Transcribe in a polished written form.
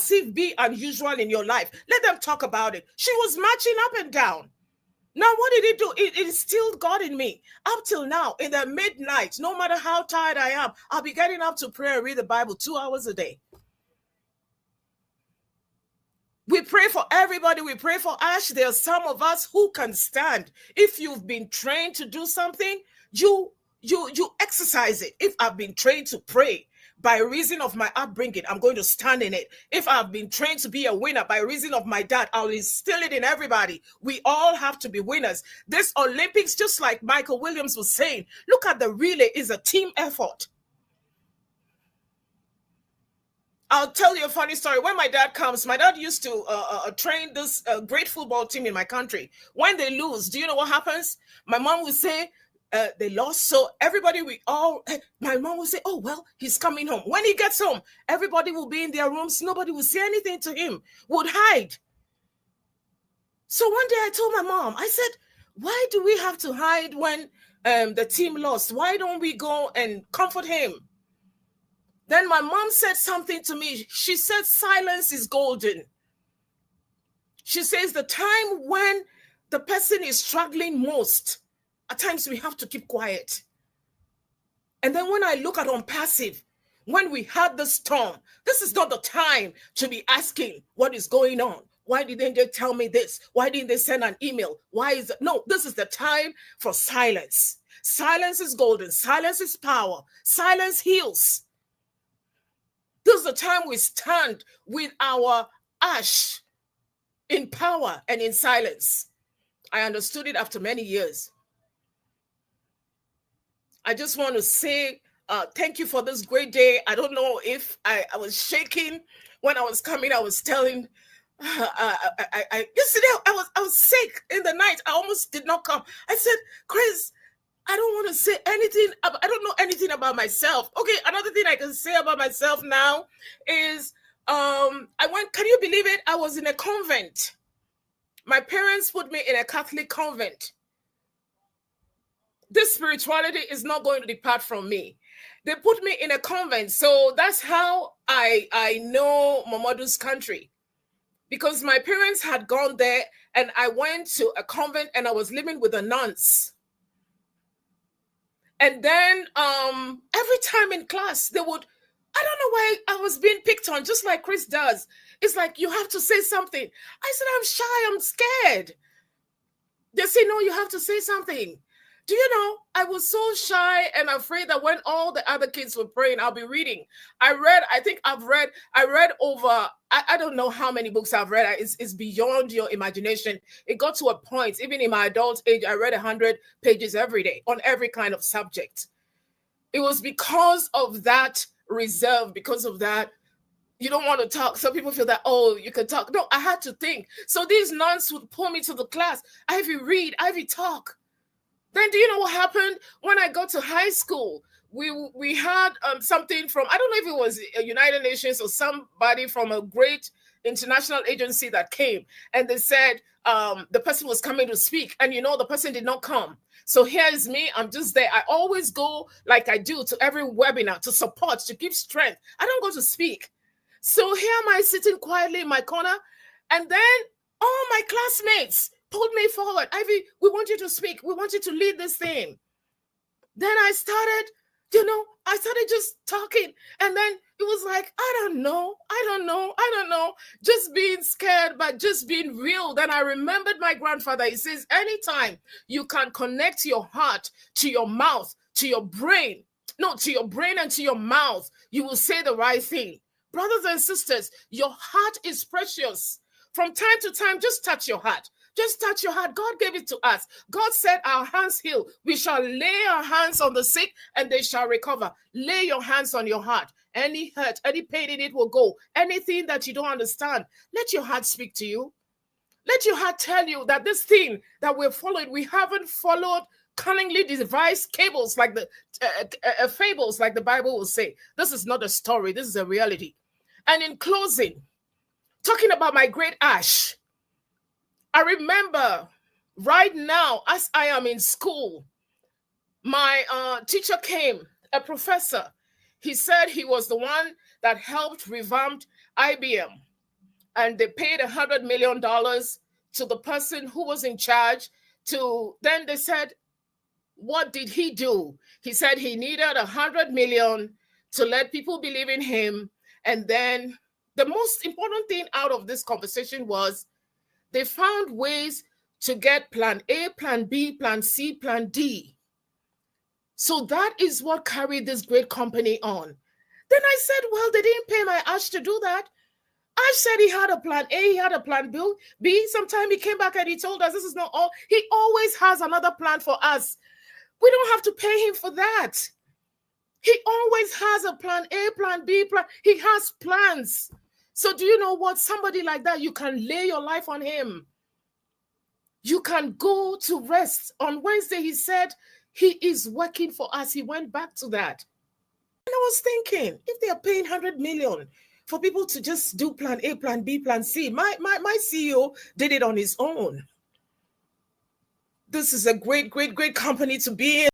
passive be unusual in your life, let them talk about it. She was marching up and down. Now, what did it do? It instilled God in me. Up till now, in the midnight, no matter how tired I am, I'll be getting up to pray and read the Bible 2 hours a day. We pray for everybody. We pray for Ash. There are some of us who can stand. If you've been trained to do something, you exercise it. If I've been trained to pray, by reason of my upbringing, I'm going to stand in it. If I've been trained to be a winner by reason of my dad, I'll instill it in everybody. We all have to be winners. This Olympics, just like Michael Williams was saying, look at the relay, is a team effort. I'll tell you a funny story. When my dad comes, my dad used to train this great football team in my country. When they lose, do you know what happens? My mom would say, they lost, so everybody, my mom will say, oh, well, he's coming home. When he gets home, everybody will be in their rooms. Nobody will say anything to him, would hide. So one day I told my mom, I said, why do we have to hide when the team lost? Why don't we go and comfort him? Then my mom said something to me. She said, silence is golden. She says the time when the person is struggling most, at times we have to keep quiet. And then when I look at ONPASSIVE, when we had the storm, this is not the time to be asking what is going on. Why didn't they tell me this? Why didn't they send an email? Why is it? No, this is the time for silence. Silence is golden. Silence is power. Silence heals. This is the time we stand with our ash in power and in silence. I understood it after many years. I just want to say thank you for this great day. I don't know if I was shaking when I was coming. I was telling, yesterday I was sick in the night. I almost did not come. I said, Chris, I don't want to say anything. I don't know anything about myself. Okay, another thing I can say about myself now is can you believe it? I was in a convent. My parents put me in a Catholic convent. This spirituality is not going to depart from me. They put me in a convent. So that's how I know Momodu's country. Because my parents had gone there and I went to a convent and I was living with the nuns. And then every time in class, they would, I don't know why I was being picked on, just like Chris does. It's like, you have to say something. I said, I'm shy, I'm scared. They say, no, you have to say something. Do you know, I was so shy and afraid that when all the other kids were praying, I'll be reading. I read over, I don't know how many books I've read. It's beyond your imagination. It got to a point, even in my adult age, I read 100 pages every day on every kind of subject. It was because of that reserve, because of that, you don't want to talk. Some people feel that, oh, you can talk. No, I had to think. So these nuns would pull me to the class. Ivy, read, Ivy, talk. Then do you know what happened? When I got to high school, we had something from, I don't know if it was a United Nations or somebody from a great international agency that came. And they said the person was coming to speak. And you know, the person did not come. So here is me. I'm just there. I always go like I do to every webinar to support, to give strength. I don't go to speak. So here am I sitting quietly in my corner. And then all my classmates pulled me forward. Ivy, we want you to speak. We want you to lead this thing. Then I started just talking. And then it was like, I don't know. Just being scared, but just being real. Then I remembered my grandfather. He says, anytime you can connect your heart to your mouth, to your brain and to your mouth, you will say the right thing. Brothers and sisters, your heart is precious. From time to time, just touch your heart. Just touch your heart. God gave it to us. God said our hands heal. We shall lay our hands on the sick and they shall recover. Lay your hands on your heart. Any hurt, any pain in it will go. Anything that you don't understand, let your heart speak to you. Let your heart tell you that this thing that we're following, we haven't followed cunningly devised fables like the Bible will say. This is not a story. This is a reality. And in closing, talking about my great ash, I remember right now, as I am in school, my teacher came, a professor. He said he was the one that helped revamp IBM. and they paid $100 million to the person who was in charge. Then they said, what did he do? He said he needed $100 million to let people believe in him. And then the most important thing out of this conversation was they found ways to get plan A, plan B, plan C, plan D. So that is what carried this great company on. Then I said, well, they didn't pay my Ash to do that. Ash said he had a plan A, he had a plan B. Sometime he came back and he told us this is not all. He always has another plan for us. We don't have to pay him for that. He always has a plan A, plan B, plan. He has plans. So do you know what? Somebody like that, you can lay your life on him. You can go to rest. On Wednesday, he said he is working for us. He went back to that. And I was thinking, if they are paying $100 million for people to just do plan A, plan B, plan C, my CEO did it on his own. This is a great, great, great company to be in.